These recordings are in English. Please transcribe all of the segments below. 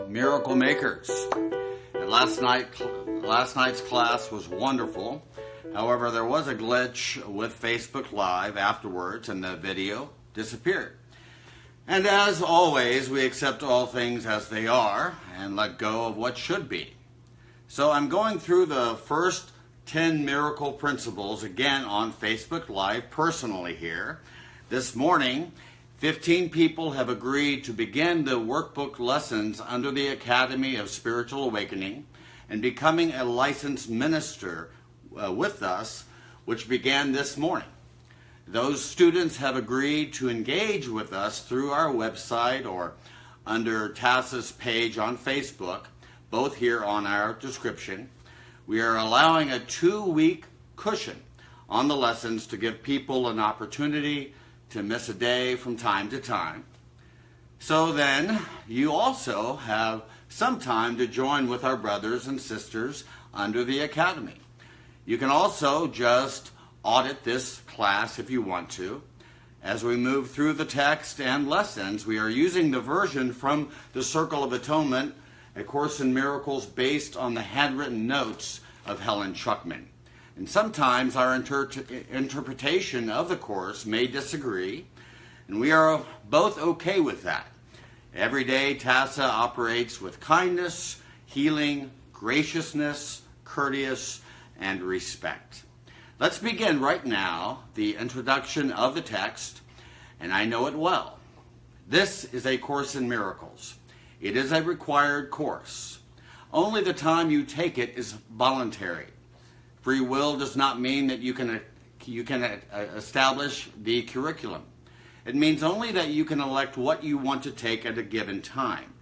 Miracle makers. And last night's class was wonderful. However, there was a glitch with Facebook Live afterwards and the video disappeared. And as always, we accept all things as they are and let go of what should be. So I'm going through the first 10 miracle principles again on Facebook Live personally here. This morning, 15 people have agreed to begin the workbook lessons under the Academy of Spiritual Awakening and becoming a licensed minister with us, which began this morning. Those students have agreed to engage with us through our website or under TASA's page on Facebook, both here on our description. We are allowing a 2-week cushion on the lessons to give people an opportunity to miss a day from time to time. So then, you also have some time to join with our brothers and sisters under the Academy. You can also just audit this class if you want to. As we move through the text and lessons, we are using the version from the Circle of Atonement, A Course in Miracles based on the handwritten notes of Helen Schucman. And sometimes our interpretation of the Course may disagree, and we are both okay with that. Every day, TASA operates with kindness, healing, graciousness, courteous, and respect. Let's begin right now the introduction of the text, and I know it well. This is A Course in Miracles. It is a required course. Only the time you take it is voluntary. Free will does not mean that you can establish the curriculum. It means only that you can elect what you want to take at a given time.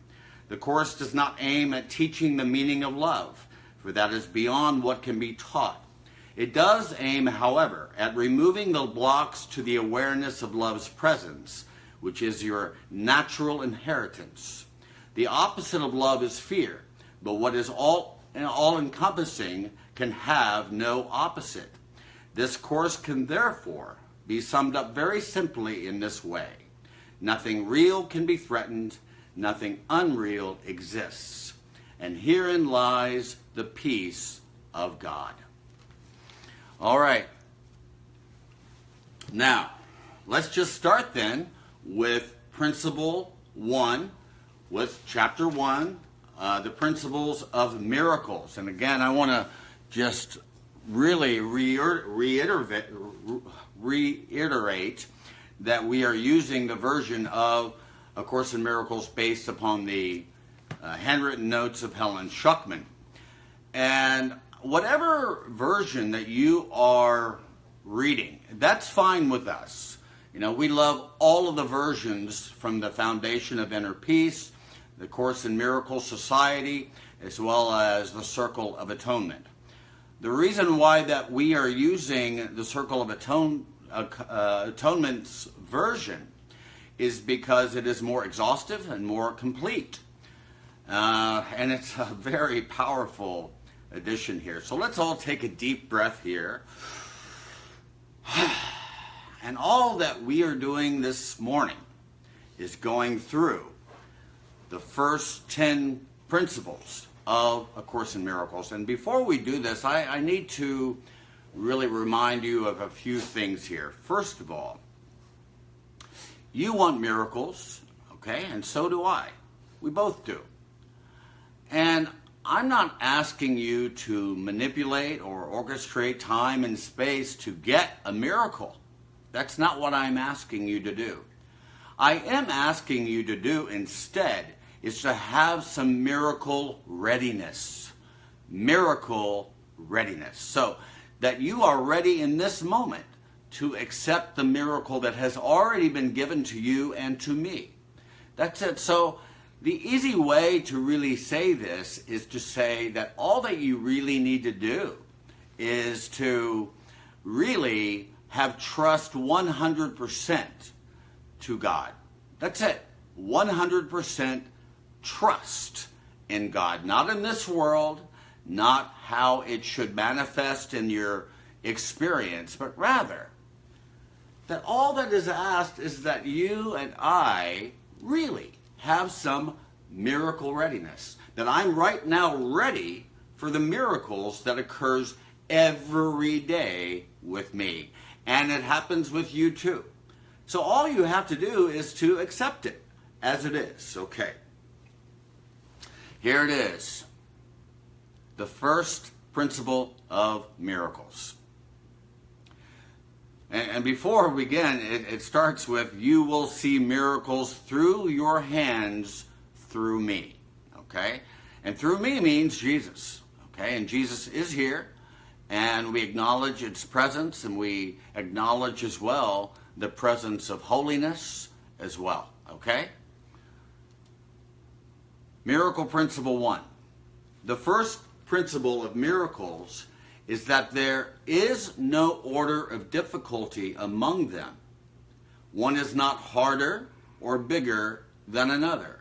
The course does not aim at teaching the meaning of love, for that is beyond what can be taught. It does aim, however, at removing the blocks to the awareness of love's presence, which is your natural inheritance. The opposite of love is fear, but what is all-encompassing can have no opposite. This course can therefore be summed up very simply in this way. Nothing real can be threatened, nothing unreal exists. And herein lies the peace of God. All right. Now, let's just start then with principle 1, with chapter 1, the principles of miracles. And again, I want to just really reiterate that we are using the version of A Course in Miracles based upon the handwritten notes of Helen Schucman. And whatever version that you are reading, that's fine with us. You know, we love all of the versions from the Foundation of Inner Peace, the Course in Miracles Society, as well as the Circle of Atonement. The reason why that we are using the Circle of Atonement's version is because it is more exhaustive and more complete. And it's a very powerful addition here. So let's all take a deep breath here. And all that we are doing this morning is going through the first 10 principles of A Course in Miracles. And before we do this, I need to really remind you of a few things here. First of all, you want miracles, okay? And so do I. We both do. And I'm not asking you to manipulate or orchestrate time and space to get a miracle. That's not what I'm asking you to do. I am asking you to do instead is to have some miracle readiness. Miracle readiness. So that you are ready in this moment to accept the miracle that has already been given to you and to me. That's it. So the easy way to really say this is to say that all that you really need to do is to really have trust 100% to God. That's it. 100% trust in God. Not in this world, not how it should manifest in your experience, but rather that all that is asked is that you and I really have some miracle readiness. That I'm right now ready for the miracles that occurs every day with me. And it happens with you too. So all you have to do is to accept it as it is. Okay. Here it is. The first principle of miracles. And before we begin, it starts with, you will see miracles through your hands through me. Okay? And through me means Jesus. Okay? And Jesus is here, and we acknowledge its presence, and we acknowledge as well the presence of holiness as well. Okay? Miracle principle 1. The first principle of miracles is that there is no order of difficulty among them. One is not harder or bigger than another.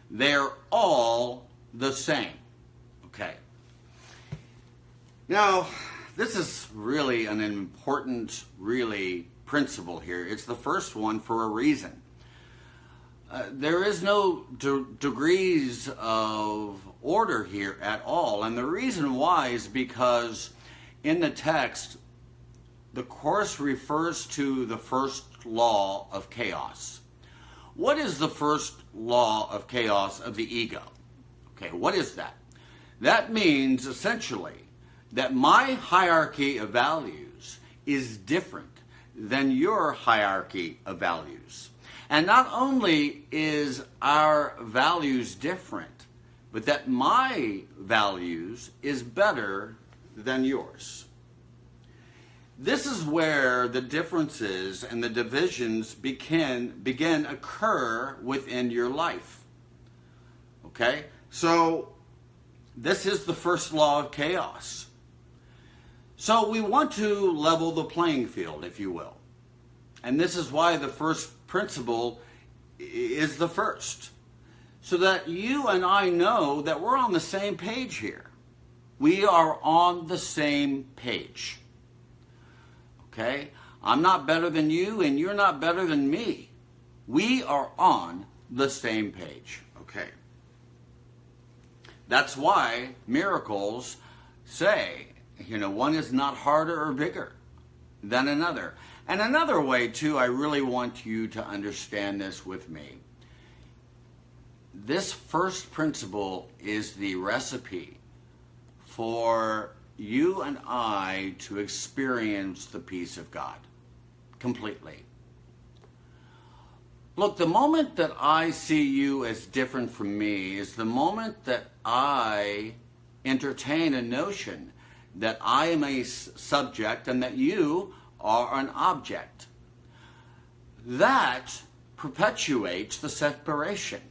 They're all the same. Okay. Now, this is really an important, principle here. It's the first one for a reason. There is no degrees of order here at all. And the reason why is because in the text, the course refers to the first law of chaos. What is the first law of chaos of the ego? Okay, what is that? That means essentially that my hierarchy of values is different than your hierarchy of values. And not only is our values different, but that my values is better than yours. This is where the differences and the divisions begin occur within your life. Okay? So, this is the first law of chaos. So we want to level the playing field, if you will. And this is why the first principle is the first. So that you and I know that we're on the same page here. We are on the same page. Okay? I'm not better than you, and you're not better than me. We are on the same page. Okay? That's why miracles say, one is not harder or bigger than another. And another way, too, I really want you to understand this with me. This first principle is the recipe for you and I to experience the peace of God completely. Look, the moment that I see you as different from me is the moment that I entertain a notion that I am a subject and that you are an object. That perpetuates the separation.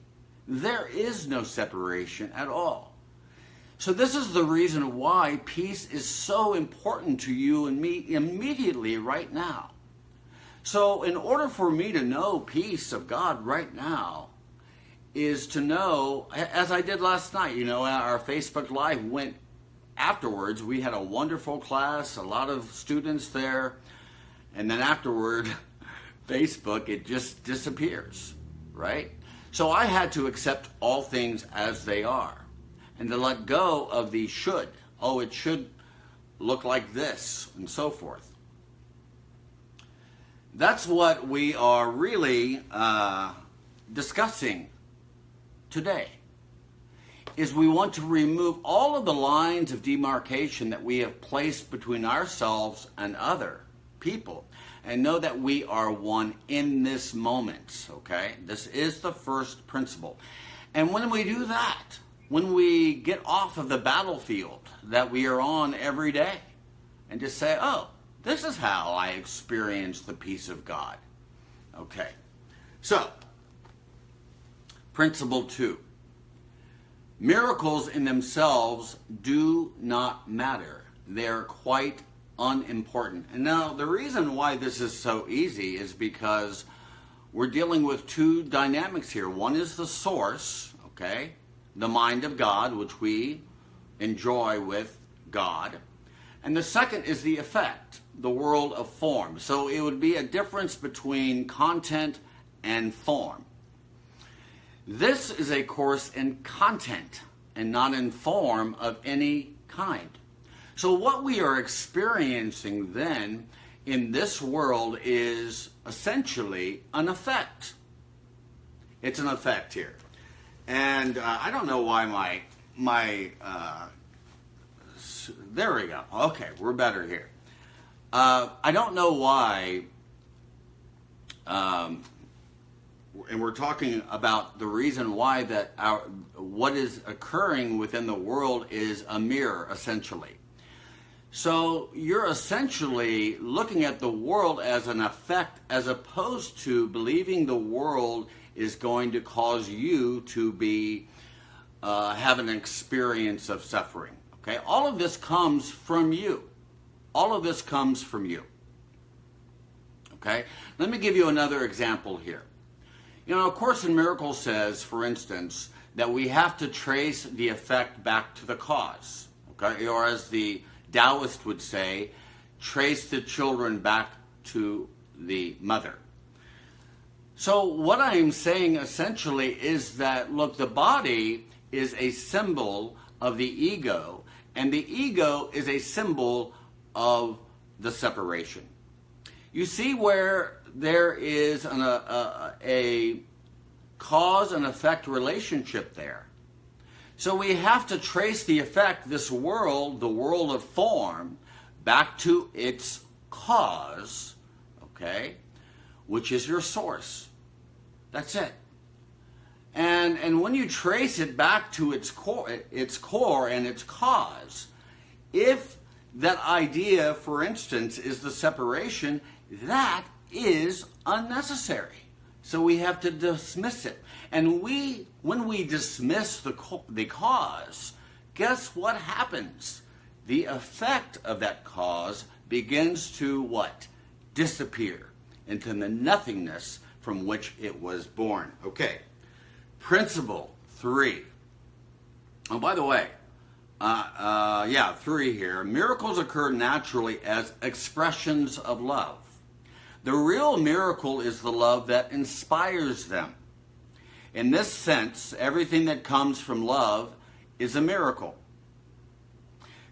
There is no separation at all. So this is the reason why peace is so important to you and me immediately right now. So in order for me to know peace of God right now is to know, as I did last night, our Facebook Live went afterwards. We had a wonderful class, a lot of students there, and then afterward, Facebook, it just disappears, right? So I had to accept all things as they are and to let go of the should. Oh, it should look like this and so forth. That's what we are really discussing today, is we want to remove all of the lines of demarcation that we have placed between ourselves and other people and know that we are one in this moment, okay? This is the first principle. And when we do that, when we get off of the battlefield that we are on every day and just say, oh, this is how I experience the peace of God. Okay. So, principle 2. Miracles in themselves do not matter. They're quite unimportant. And now, the reason why this is so easy is because we're dealing with two dynamics here. One is the source, okay? The mind of God, which we enjoy with God. And the second is the effect, the world of form. So it would be a difference between content and form. This is a course in content and not in form of any kind. So what we are experiencing then in this world is essentially an effect. It's an effect here. And I don't know why my there we go. Okay, we're better here. I don't know why, and we're talking about the reason why that what is occurring within the world is a mirror, essentially. So you're essentially looking at the world as an effect, as opposed to believing the world is going to cause you to be have an experience of suffering. Okay, all of this comes from you. All of this comes from you. Okay, let me give you another example here. You know, A Course in Miracles says, for instance, that we have to trace the effect back to the cause. Okay, or as the Taoist would say, trace the children back to the mother. So what I'm saying essentially is that, look, the body is a symbol of the ego, and the ego is a symbol of the separation. You see where there is a cause and effect relationship there. So we have to trace the effect, this world, the world of form, back to its cause, okay, which is your source. That's it. And when you trace it back to its core and its cause, if that idea, for instance, is the separation, that is unnecessary. So we have to dismiss it. And when we dismiss the cause, guess what happens? The effect of that cause begins to what? Disappear into the nothingness from which it was born. Okay. Principle 3. Oh, by the way, 3 here. Miracles occur naturally as expressions of love. The real miracle is the love that inspires them. In this sense, everything that comes from love is a miracle.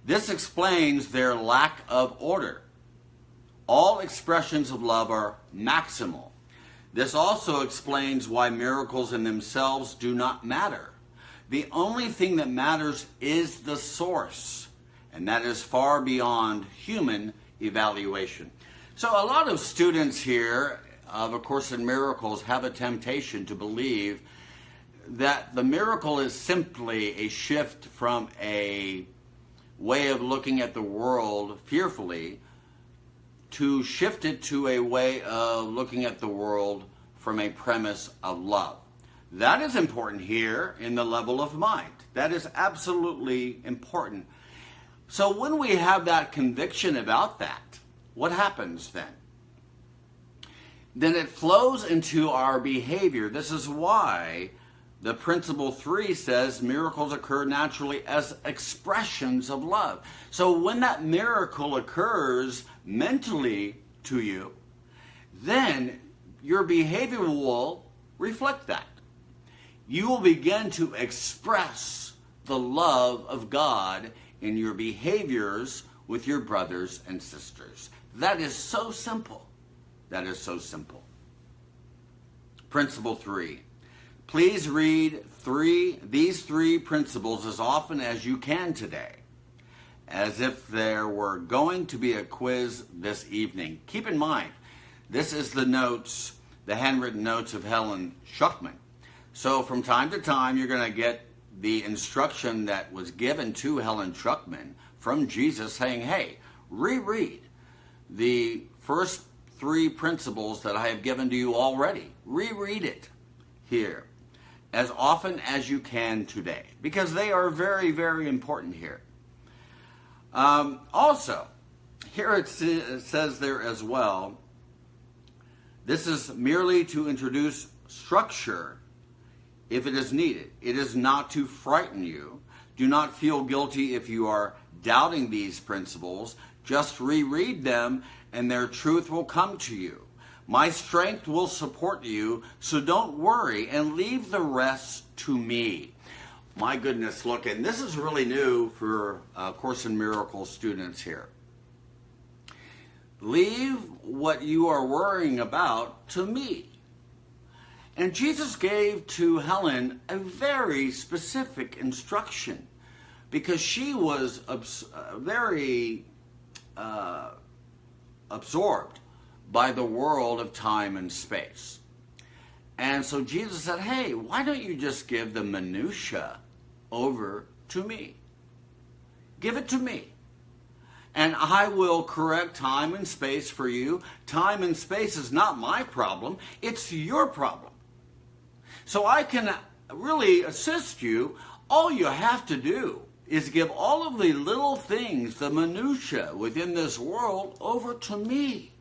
This explains their lack of order. All expressions of love are maximal. This also explains why miracles in themselves do not matter. The only thing that matters is the source, and that is far beyond human evaluation. So a lot of students here of A Course in Miracles have a temptation to believe that the miracle is simply a shift from a way of looking at the world fearfully to shift it to a way of looking at the world from a premise of love. That is important here in the level of mind. That is absolutely important. So when we have that conviction about that, what happens then? Then it flows into our behavior. This is why the principle 3 says miracles occur naturally as expressions of love. So when that miracle occurs mentally to you, then your behavior will reflect that. You will begin to express the love of God in your behaviors with your brothers and sisters. That is so simple. That is so simple. Principle 3. Please read these three principles as often as you can today, as if there were going to be a quiz this evening. Keep in mind, this is the notes, the handwritten notes of Helen Schucman. So from time to time, you're going to get the instruction that was given to Helen Schucman from Jesus saying, hey, reread the first 3 principles that I have given to you already. Reread it here as often as you can today, because they are very, very important here. Also, here it says there as well, this is merely to introduce structure if it is needed. It is not to frighten you, Do not feel guilty if you are doubting these principles. Just reread them and their truth will come to you. My strength will support you, so don't worry and leave the rest to me. My goodness, look, and this is really new for Course in Miracles students here. Leave what you are worrying about to me. And Jesus gave to Helen a very specific instruction because she was very absorbed by the world of time and space. And so Jesus said, hey, why don't you just give the minutia over to me? Give it to me. And I will correct time and space for you. Time and space is not my problem. It's your problem. So I can really assist you. All you have to do is give all of the little things, the minutia within this world, over to me.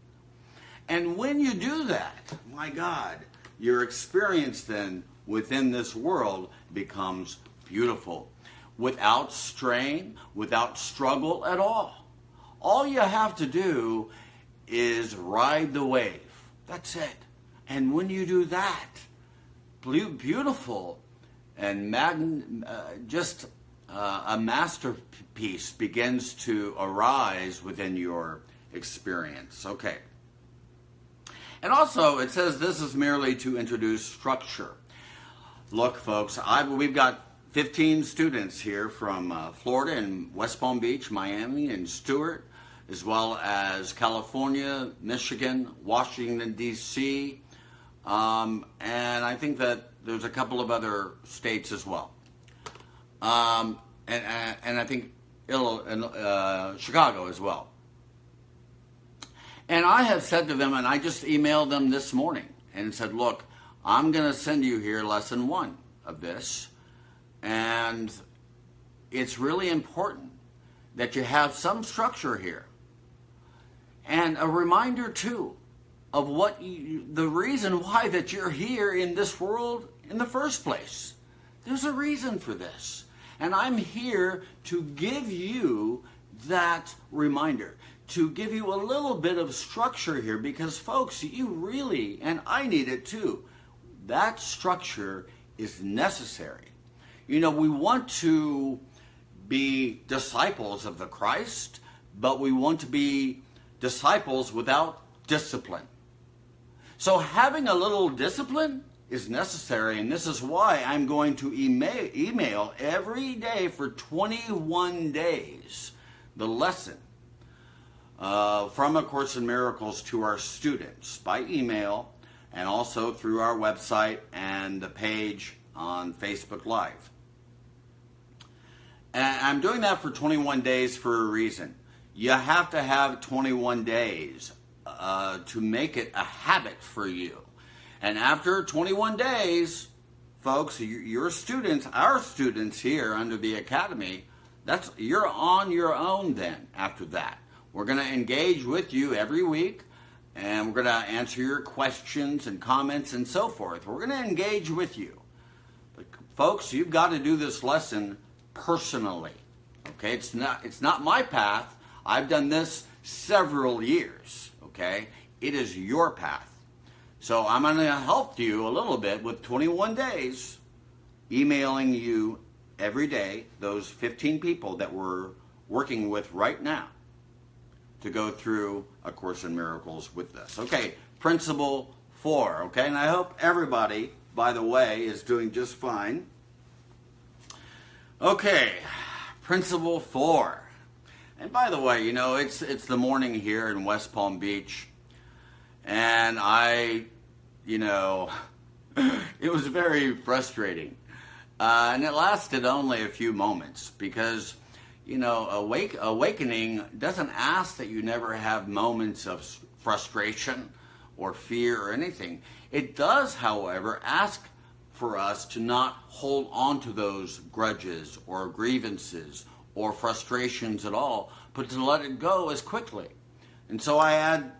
And when you do that, my God, your experience then within this world becomes beautiful. Without strain, without struggle at all. All you have to do is ride the wave. That's it. And when you do that, beautiful and a masterpiece begins to arise within your experience. Okay. And also, it says this is merely to introduce structure. Look, folks, we've got 15 students here from Florida and West Palm Beach, Miami, and Stewart, as well as California, Michigan, Washington, D.C., and I think that there's a couple of other states as well. And I think Chicago as well. And I have said to them, and I just emailed them this morning and said, look, I'm going to send you here lesson 1 of this. And it's really important that you have some structure here. And a reminder, too, of the reason why that you're here in this world in the first place. There's a reason for this. And I'm here to give you that reminder, to give you a little bit of structure here, because folks, you really, and I need it too, that structure is necessary. You know, we want to be disciples of the Christ, but we want to be disciples without discipline. So having a little discipline is necessary, and this is why I'm going to email every day for 21 days the lesson from A Course in Miracles to our students by email and also through our website and the page on Facebook Live. And I'm doing that for 21 days for a reason. You have to have 21 days to make it a habit for you. And after 21 days, folks, your students, our students here under the Academy, you're on your own then after that. We're going to engage with you every week, and we're going to answer your questions and comments and so forth. We're going to engage with you. But folks, you've got to do this lesson personally. Okay? It's not my path. I've done this several years. Okay? It is your path. So I'm going to help you a little bit with 21 days, emailing you every day, those 15 people that we're working with right now to go through A Course in Miracles with this. Okay, principle 4, okay? And I hope everybody, by the way, is doing just fine. Okay, principle 4. And by the way, you know, it's the morning here in West Palm Beach, and it was very frustrating. And it lasted only a few moments because, you know, awakening doesn't ask that you never have moments of frustration or fear or anything. It does, however, ask for us to not hold on to those grudges or grievances or frustrations at all, but to let it go as quickly. And so I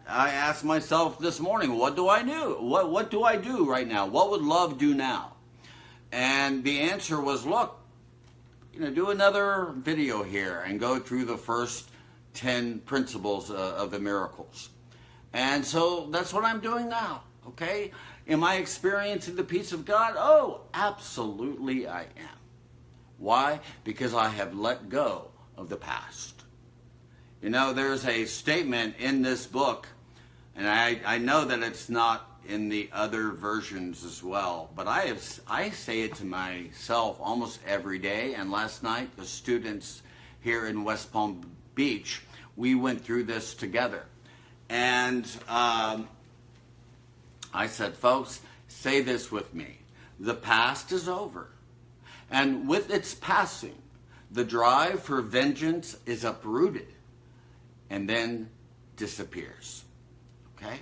asked myself this morning, what do I do? What do I do right now? What would love do now? And the answer was, look, do another video here and go through the first 10 principles of the miracles. And so that's what I'm doing now, okay? Am I experiencing the peace of God? Oh, absolutely I am. Why? Because I have let go of the past. There's a statement in this book, and I know that it's not in the other versions as well, but I say it to myself almost every day. And last night, the students here in West Palm Beach, we went through this together. And I said, folks, say this with me. The past is over. And with its passing, the drive for vengeance is uprooted and then disappears. Okay?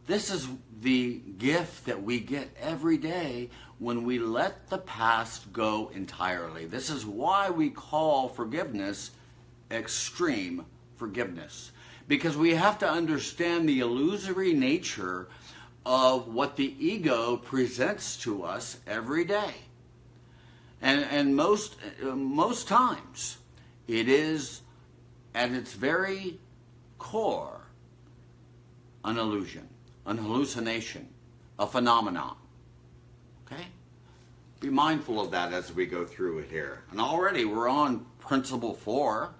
This is the gift that we get every day when we let the past go entirely. This is why we call forgiveness extreme forgiveness. Because we have to understand the illusory nature of what the ego presents to us every day. And most times, it is at its very core an illusion, an hallucination, a phenomenon. Okay? Be mindful of that as we go through it here. And already we're on principle 4.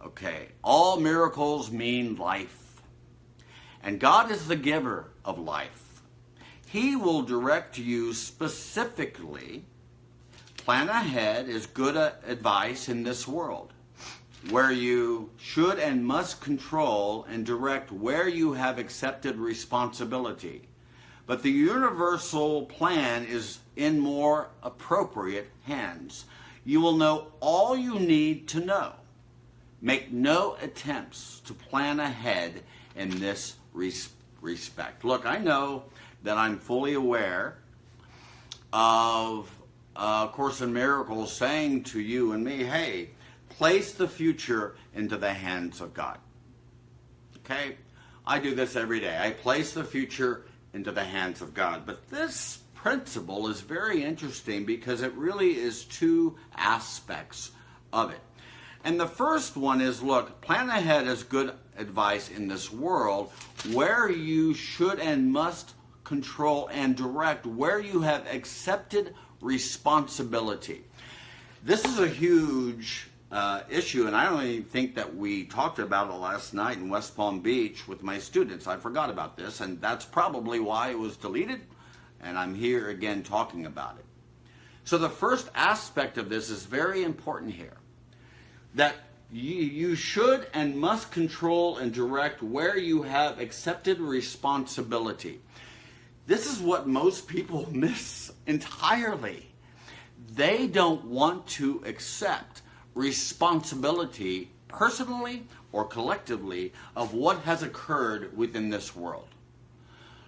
Okay, all miracles mean life. And God is the giver of life. He will direct you specifically. Plan ahead is good advice in this world, where you should and must control and direct where you have accepted responsibility. But the universal plan is in more appropriate hands. You will know all you need to know. Make no attempts to plan ahead in this respect. Look, I know that I'm fully aware of Course in Miracles saying to you and me, hey, place the future into the hands of God. Okay? I do this every day. I place the future into the hands of God. But this principle is very interesting because it really is two aspects of it. And the first one is, look, plan ahead is good advice in this world where you should and must control and direct where you have accepted responsibility. This is a huge issue, and I don't even think that we talked about it last night in West Palm Beach with my students. I forgot about this, and that's probably why it was deleted, and I'm here again talking about it. So the first aspect of this is very important here. That you should and must control and direct where you have accepted responsibility. This is what most people miss entirely. They don't want to accept responsibility personally or collectively of what has occurred within this world.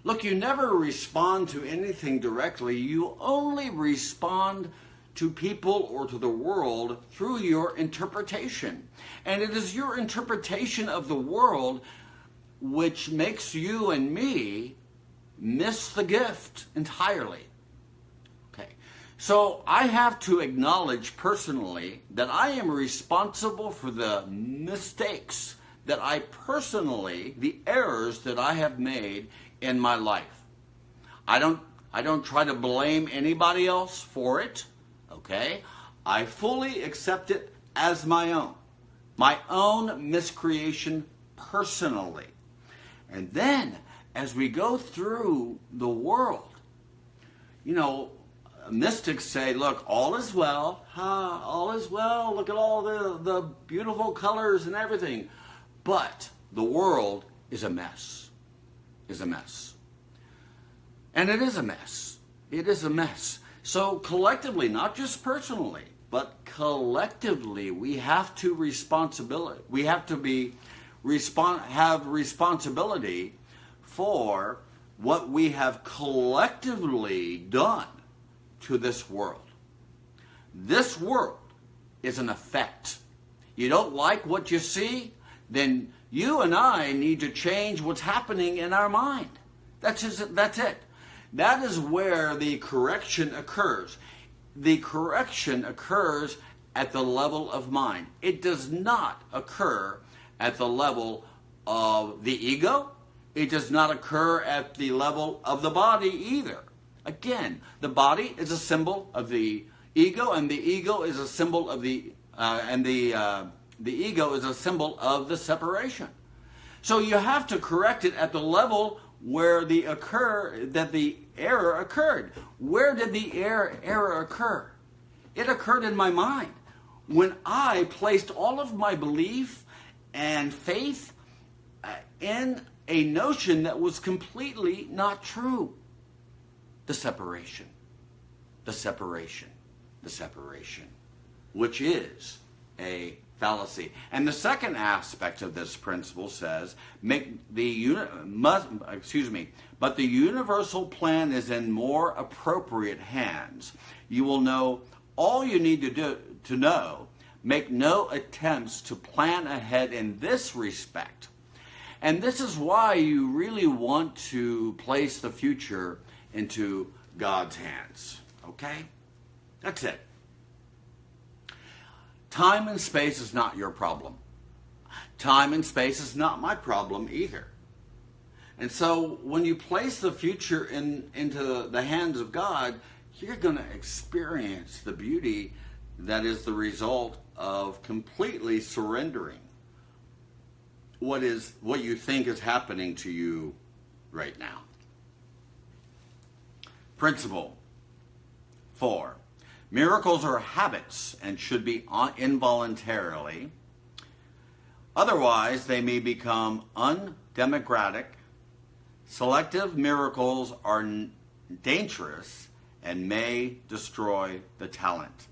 Look, you never respond to anything directly. You only respond to people or to the world through your interpretation. And it is your interpretation of the world which makes you and me miss the gift entirely. Okay, so I have to acknowledge personally that I am responsible for the mistakes that I personally, the errors that I have made in my life. I don't try to blame anybody else for it. Okay, I fully accept it as my own miscreation personally. And then, as we go through the world, mystics say, look, all is well, all is well, look at all the beautiful colors and everything. But the world is a mess, And it is a mess. It is a mess. So collectively, not just personally, but collectively, we have to have responsibility for what we have collectively done to this world. This world is an effect. You don't like what you see? Then you and I need to change what's happening in our mind. That's it. That is where the correction occurs. The correction occurs at the level of mind. It does not occur at the level of the ego. It does not occur at the level of the body either. Again, the body is a symbol of the ego, and the ego is a symbol of the ego is a symbol of the separation. So you have to correct it at the level where the error occurred. Where did the error occur? It occurred in my mind. When I placed all of my belief and faith in a notion that was completely not true. The separation, which is a fallacy. And the second aspect of this principle says, but the universal plan is in more appropriate hands. You will know all you need to know. Make no attempts to plan ahead in this respect. And this is why you really want to place the future into God's hands. Okay? That's it. Time and space is not your problem. Time and space is not my problem either. And so when you place the future into the hands of God, you're going to experience the beauty that is the result of completely surrendering what you think is happening to you right now. Principle 4. Miracles are habits and should be involuntarily. Otherwise, they may become undemocratic. Selective miracles are dangerous and may destroy the talent.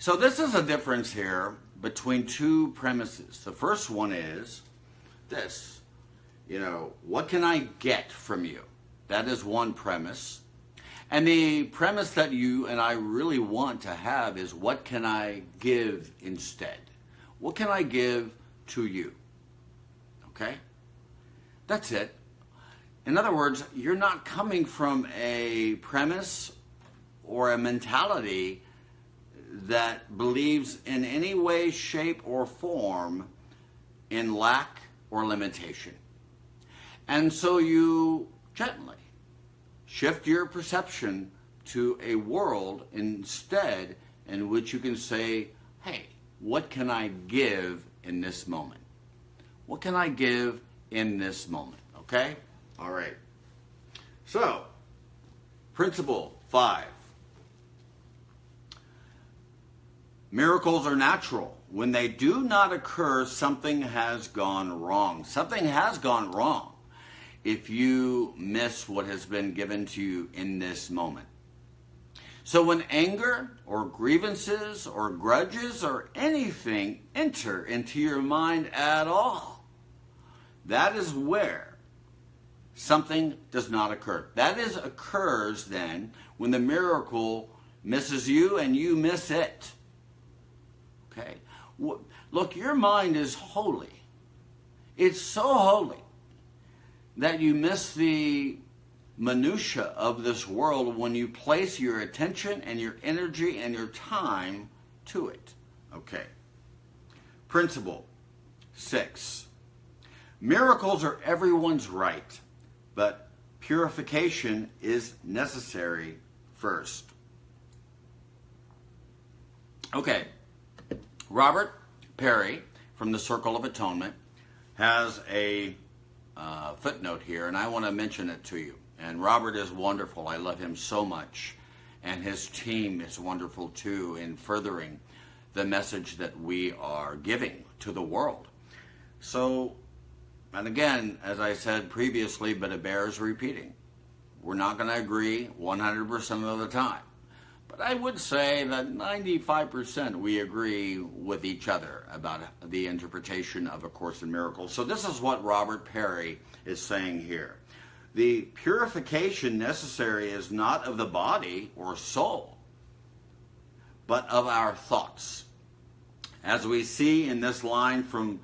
So this is a difference here between two premises. The first one is this, what can I get from you? That is one premise. And the premise that you and I really want to have is, what can I give instead? What can I give to you? Okay? That's it. In other words, you're not coming from a premise or a mentality that believes in any way, shape, or form in lack or limitation. And so you gently shift your perception to a world instead in which you can say, hey, what can I give in this moment? What can I give in this moment? Okay? All right. So, principle 5. Miracles are natural. When they do not occur, something has gone wrong. Something has gone wrong if you miss what has been given to you in this moment. So when anger or grievances or grudges or anything enter into your mind at all, that is where something does not occur. That occurs then when the miracle misses you and you miss it. Okay? Look, your mind is holy. It's so holy that you miss the minutia of this world when you place your attention and your energy and your time to it. Okay. Principle 6. Miracles are everyone's right, but purification is necessary first. Okay. Robert Perry from the Circle of Atonement has a footnote here, and I want to mention it to you. And Robert is wonderful. I love him so much. And his team is wonderful too in furthering the message that we are giving to the world. So, and again, as I said previously, but it bears repeating, we're not going to agree 100% of the time. But I would say that 95% we agree with each other about the interpretation of A Course in Miracles. So this is what Robert Perry is saying here. The purification necessary is not of the body or soul, but of our thoughts. As we see in this line from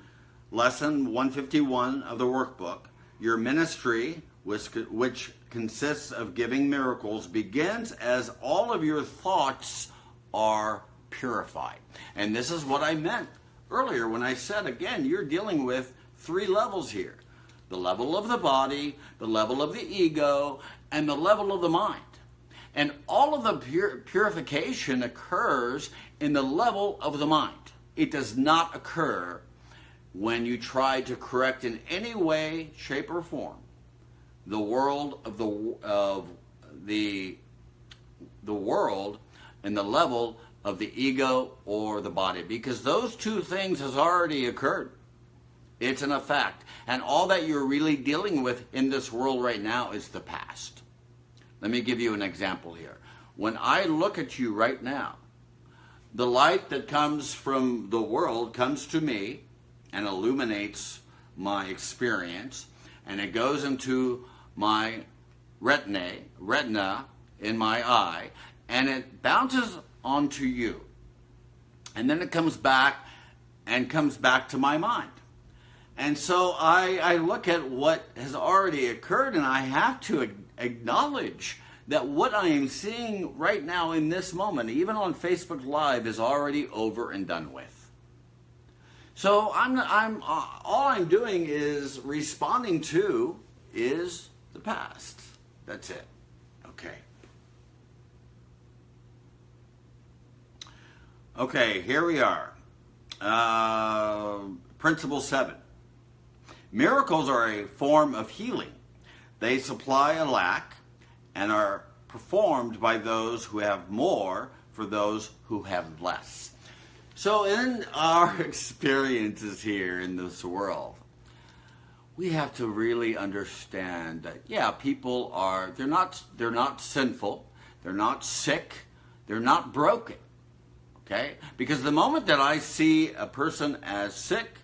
lesson 151 of the workbook, your ministry, which consists of giving miracles, begins as all of your thoughts are purified. And this is what I meant earlier when I said, again, you're dealing with 3 levels here. The level of the body, the level of the ego, and the level of the mind. And all of the purification occurs in the level of the mind. It does not occur when you try to correct in any way, shape, or form the world of the world and the level of the ego or the body, because those 2 things has already occurred. It's an effect, and all that you're really dealing with in this world right now is the past. Let me give you an example here. When I look at you right now, the light that comes from the world comes to me and illuminates my experience, and it goes into my retina in my eye, and it bounces onto you. And then it comes back to my mind. And so I look at what has already occurred, and I have to acknowledge that what I am seeing right now in this moment, even on Facebook Live, is already over and done with. So all I'm doing is responding to is the past. That's it. Okay. Okay, here we are. Principle 7. Miracles are a form of healing. They supply a lack and are performed by those who have more for those who have less. So in our experiences here in this world, we have to really understand that, yeah, people they're not sinful, they're not sick, they're not broken. Okay? Because the moment that I see a person as sick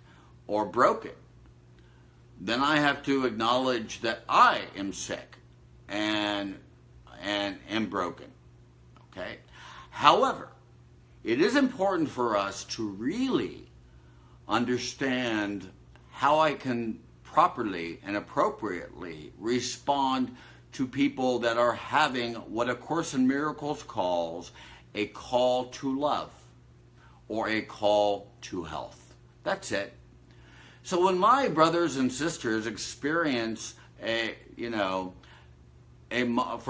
or broken, then I have to acknowledge that I am sick and am broken. Okay? However, it is important for us to really understand how I can properly and appropriately respond to people that are having what A Course in Miracles calls a call to love or a call to health. That's it. So when my brothers and sisters experience from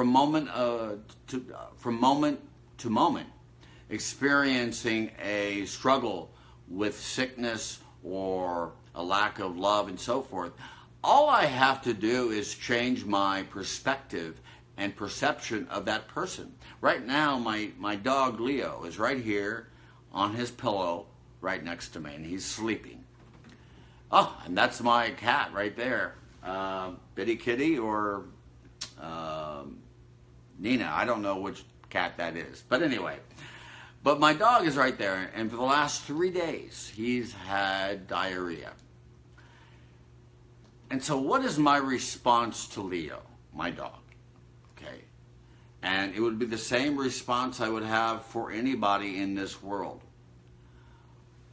moment to moment, experiencing a struggle with sickness or a lack of love and so forth, all I have to do is change my perspective and perception of that person. Right now, my dog Leo is right here on his pillow right next to me, and he's sleeping. Oh, and that's my cat right there, Bitty Kitty or Nina. I don't know which cat that is, but anyway. But my dog is right there, and for the last 3 days, he's had diarrhea. And so what is my response to Leo, my dog? Okay. And it would be the same response I would have for anybody in this world.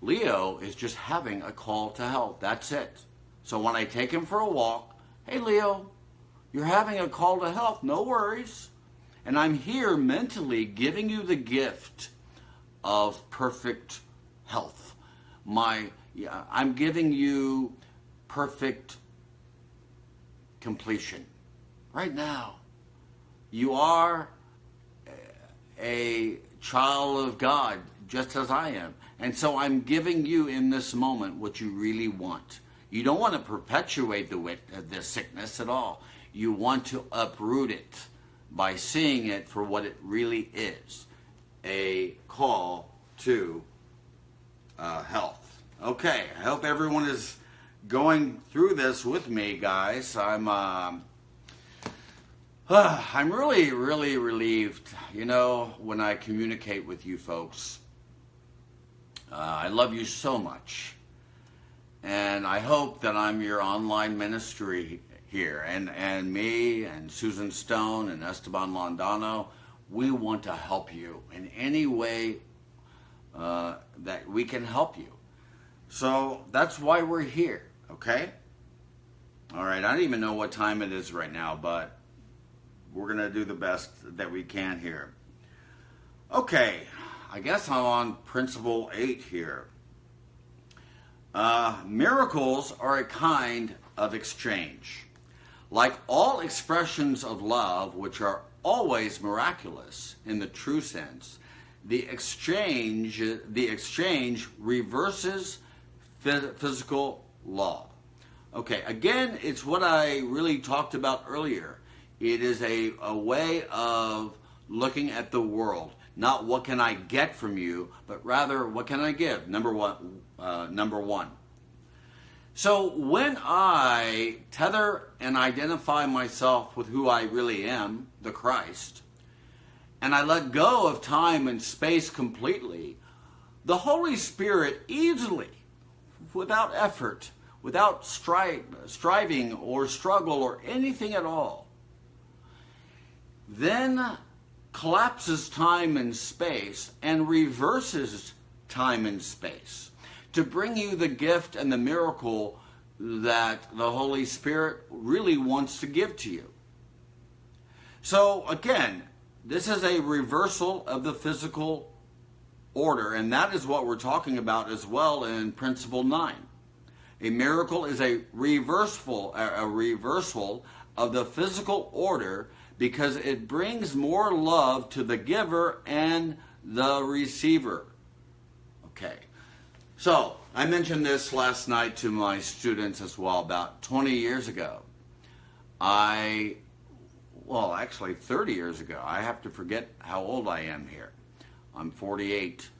Leo is just having a call to health. That's it. So when I take him for a walk, hey Leo, you're having a call to health, no worries. And I'm here mentally giving you the gift of perfect health. I'm giving you perfect completion. Right now, you are a child of God, just as I am. And so I'm giving you in this moment what you really want. You don't want to perpetuate the sickness at all. You want to uproot it by seeing it for what it really is, a call to health. Okay, I hope everyone is going through this with me, guys. I'm really, really relieved, when I communicate with you folks. I love you so much. And I hope that I'm your online ministry here. And me and Susan Stone and Esteban Londano, we want to help you in any way that we can help you. So that's why we're here, okay? All right, I don't even know what time it is right now, but we're going to do the best that we can here. Okay, I guess I'm on principle 8 here. Miracles are a kind of exchange. Like all expressions of love, which are always miraculous in the true sense, the exchange reverses physical law. Okay, again, it's what I really talked about earlier. It is a way of looking at the world. Not what can I get from you, but rather what can I give? Number one. So when I tether and identify myself with who I really am, the Christ, and I let go of time and space completely, the Holy Spirit easily, without effort, without striving or struggle or anything at all, then collapses time and space and reverses time and space to bring you the gift and the miracle that the Holy Spirit really wants to give to you. So again, this is a reversal of the physical order, and that is what we're talking about as well in Principle 9. A miracle is a reversal of the physical order because it brings more love to the giver and the receiver. Okay. So, I mentioned this last night to my students as well. About 20 years ago, actually 30 years ago. I have to forget how old I am here. I'm 48.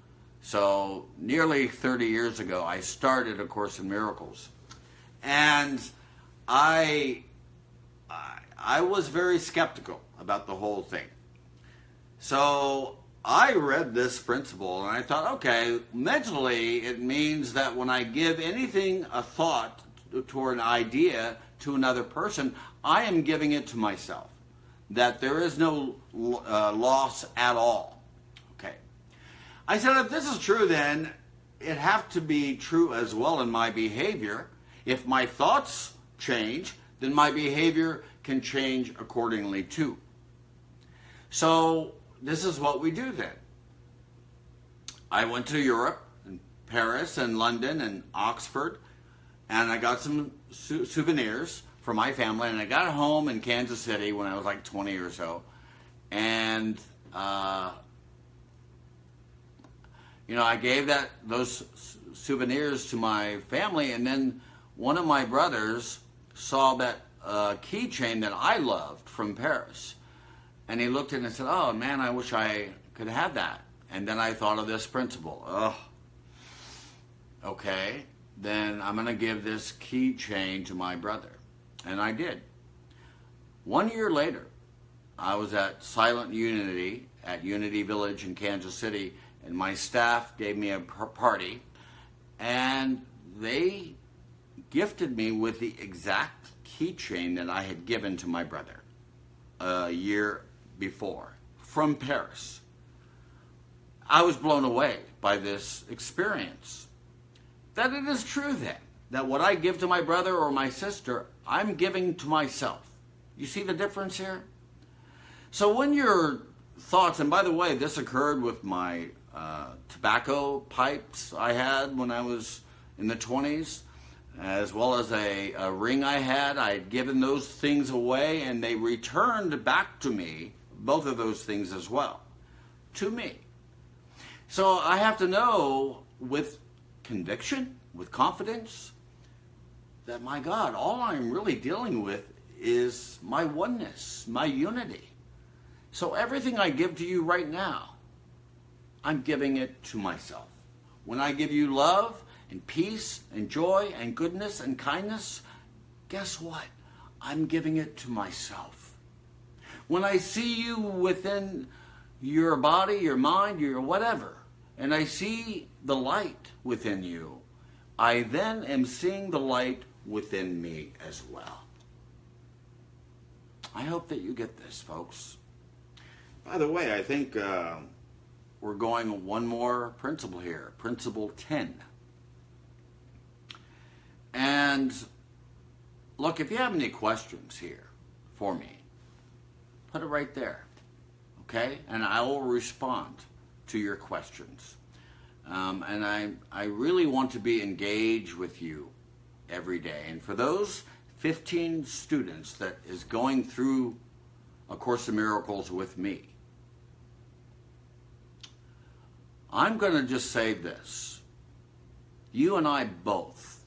So, nearly 30 years ago, I started A Course in Miracles. And I was very skeptical about the whole thing. So, I read this principle and I thought, okay, mentally it means that when I give anything a thought toward an idea to another person, I am giving it to myself. That there is no loss at all. Okay. I said, if this is true, then it has to be true as well in my behavior. If my thoughts change, then my behavior can change accordingly too. So, this is what we do then. I went to Europe, and Paris, and London, and Oxford, and I got some souvenirs for my family, and I got home in Kansas City when I was like 20 or so, and I gave those souvenirs to my family, and then one of my brothers saw that keychain that I loved from Paris. And he looked at it and said, oh, man, I wish I could have that. And then I thought of this principle. Okay, then I'm going to give this keychain to my brother. And I did. 1 year later, I was at Silent Unity at Unity Village in Kansas City, and my staff gave me a party, and they gifted me with the exact keychain that I had given to my brother a year before from Paris. I was blown away by this experience. That it is true then, that what I give to my brother or my sister, I'm giving to myself. You see the difference here? So when your thoughts, and by the way, this occurred with my tobacco pipes I had when I was in the 20s, as well as a ring I had given those things away, and they returned back to me, both of those things as well, to me. So I have to know with conviction, with confidence, that my God, all I'm really dealing with is my oneness, my unity. So everything I give to you right now, I'm giving it to myself. When I give you love and peace and joy and goodness and kindness, guess what? I'm giving it to myself. When I see you within your body, your mind, your whatever, and I see the light within you, I then am seeing the light within me as well. I hope that you get this, folks. By the way, I think we're going one more principle here, Principle 10. And look, if you have any questions here for me, put it right there, okay? And I will respond to your questions. And I really want to be engaged with you every day. And for those 15 students that is going through A Course in Miracles with me, I'm going to just say this. You and I both,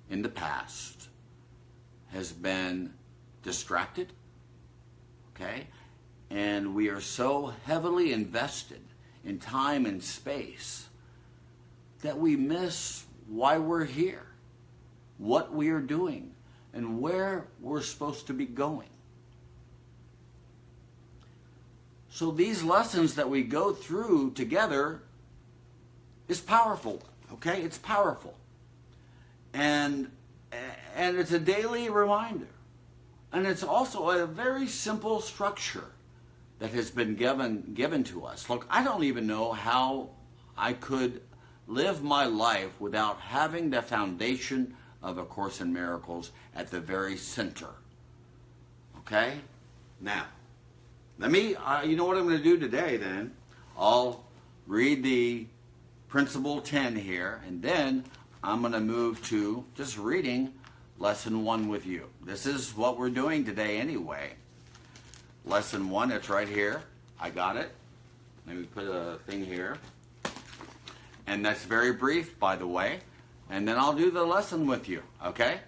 in the past, has been distracted, okay? And we are so heavily invested in time and space that we miss why we're here, what we are doing, and where we're supposed to be going. So these lessons that we go through together is powerful, okay? It's powerful. And it's a daily reminder. And it's also a very simple structure that has been given to us. Look, I don't even know how I could live my life without having the foundation of A Course in Miracles at the very center. Okay? Now, let me, you know what I'm going to do today then? I'll read the Principle 10 here, and then I'm going to move to just reading Lesson 1 with you. This is what we're doing today anyway. Lesson 1, it's right here. I got it. Let me put a thing here. And that's very brief, by the way. And then I'll do the lesson with you, okay?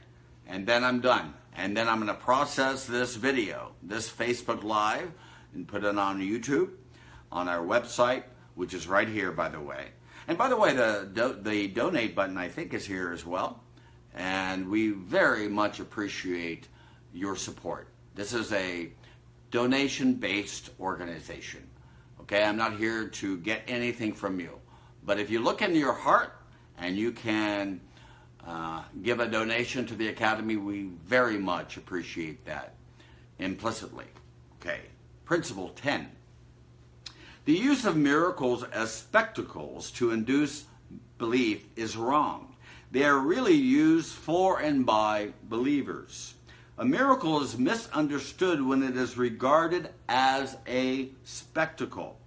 And then I'm done. And then I'm going to process this video, this Facebook Live, and put it on YouTube, on our website, which is right here, by the way. And by the way, the donate button, I think, is here as well. And we very much appreciate your support. This is a donation-based organization. Okay, I'm not here to get anything from you. But if you look into your heart and you can give a donation to the Academy, we very much appreciate that implicitly. Okay, Principle 10. The use of miracles as spectacles to induce belief is wrong. They are really used for and by believers. A miracle is misunderstood when it is regarded as a spectacle.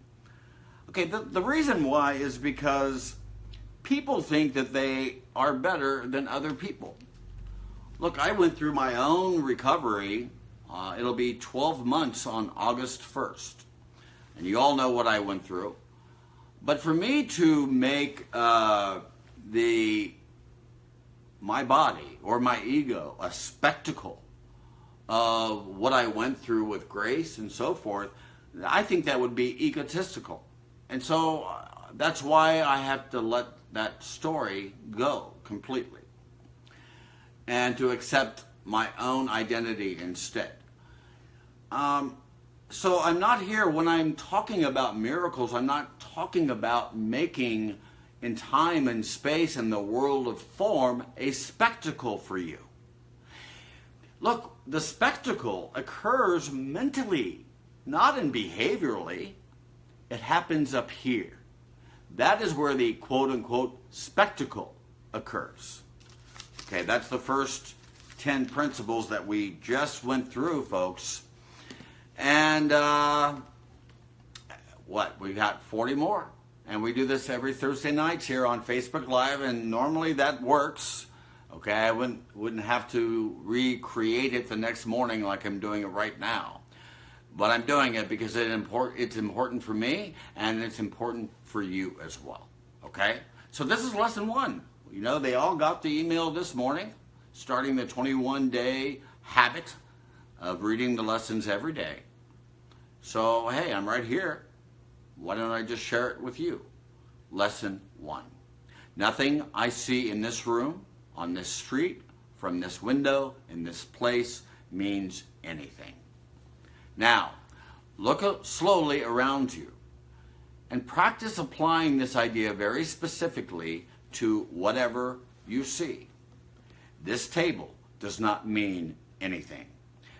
Okay, the reason why is because people think that they are better than other people. Look, I went through my own recovery. It'll be 12 months on August 1st. And you all know what I went through. But for me to make my body or my ego a spectacle of what I went through with grace and so forth, I think that would be egotistical. And so that's why I have to let that story go completely and to accept my own identity instead. So I'm not here, when I'm talking about miracles, I'm not talking about making in time and space and the world of form a spectacle for you. Look, the spectacle occurs mentally, not in behaviorally. It happens up here. That is where the quote-unquote spectacle occurs. Okay, that's the first 10 principles that we just went through, folks. And we got 40 more. And we do this every Thursday nights here on Facebook Live, and normally that works. Okay, I wouldn't have to recreate it the next morning like I'm doing it right now. But I'm doing it because it's important for me, and it's important for you as well. Okay? So this is lesson 1. You know, they all got the email this morning, starting the 21-day habit of reading the lessons every day. So, hey, I'm right here. Why don't I just share it with you? Lesson 1. Nothing I see in this room, on this street, from this window, in this place, means anything. Now, look slowly around you and practice applying this idea very specifically to whatever you see. This table does not mean anything.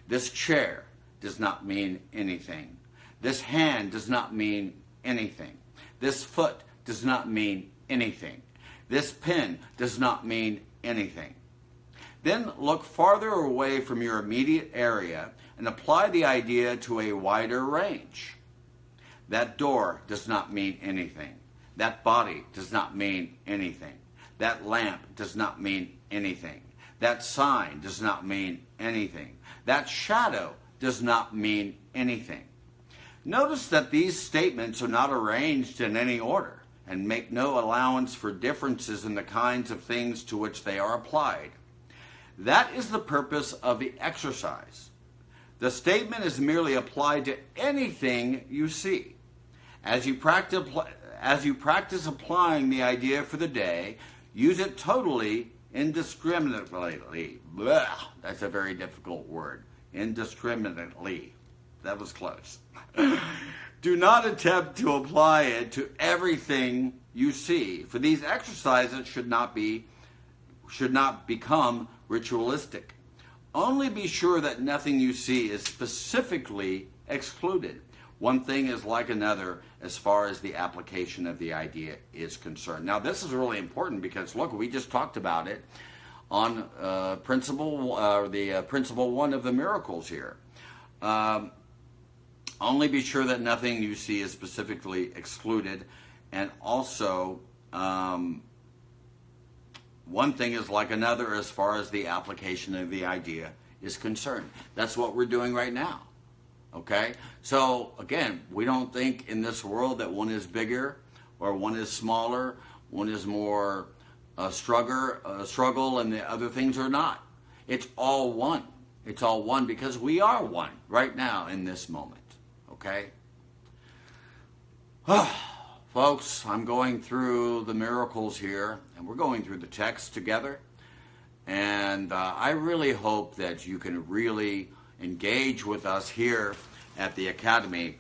This chair does not mean anything. This hand does not mean anything. This foot does not mean anything. This pen does not mean anything. Then look farther away from your immediate area and apply the idea to a wider range. That door does not mean anything. That body does not mean anything. That lamp does not mean anything. That sign does not mean anything. That shadow does not mean anything. Notice that these statements are not arranged in any order and make no allowance for differences in the kinds of things to which they are applied. That is the purpose of the exercise. The statement is merely applied to anything you see. As you practice applying the idea for the day, use it totally indiscriminately. Blah, that's a very difficult word. Indiscriminately. That was close. Do not attempt to apply it to everything you see, for these exercises should not become ritualistic. Only be sure that nothing you see is specifically excluded. One thing is like another as far as the application of the idea is concerned. Now, this is really important because, look, we just talked about it on principle 1 of the miracles here. Only be sure that nothing you see is specifically excluded. And also, one thing is like another as far as the application of the idea is concerned. That's what we're doing right now. Okay? So, again, we don't think in this world that one is bigger or one is smaller, one is more struggle, and the other things are not. It's all one. It's all one because we are one right now in this moment. Okay? Folks, I'm going through the miracles here, and we're going through the text together. And I really hope that you can really engage with us here at the Academy,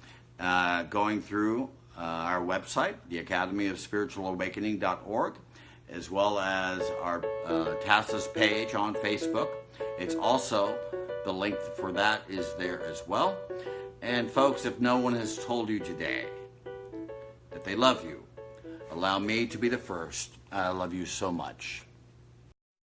going through our website, the Academy of Spiritual Awakening.org, as well as our TASIS page on Facebook. It's also, the link for that is there as well. And folks, if no one has told you today that they love you, allow me to be the first. I love you so much.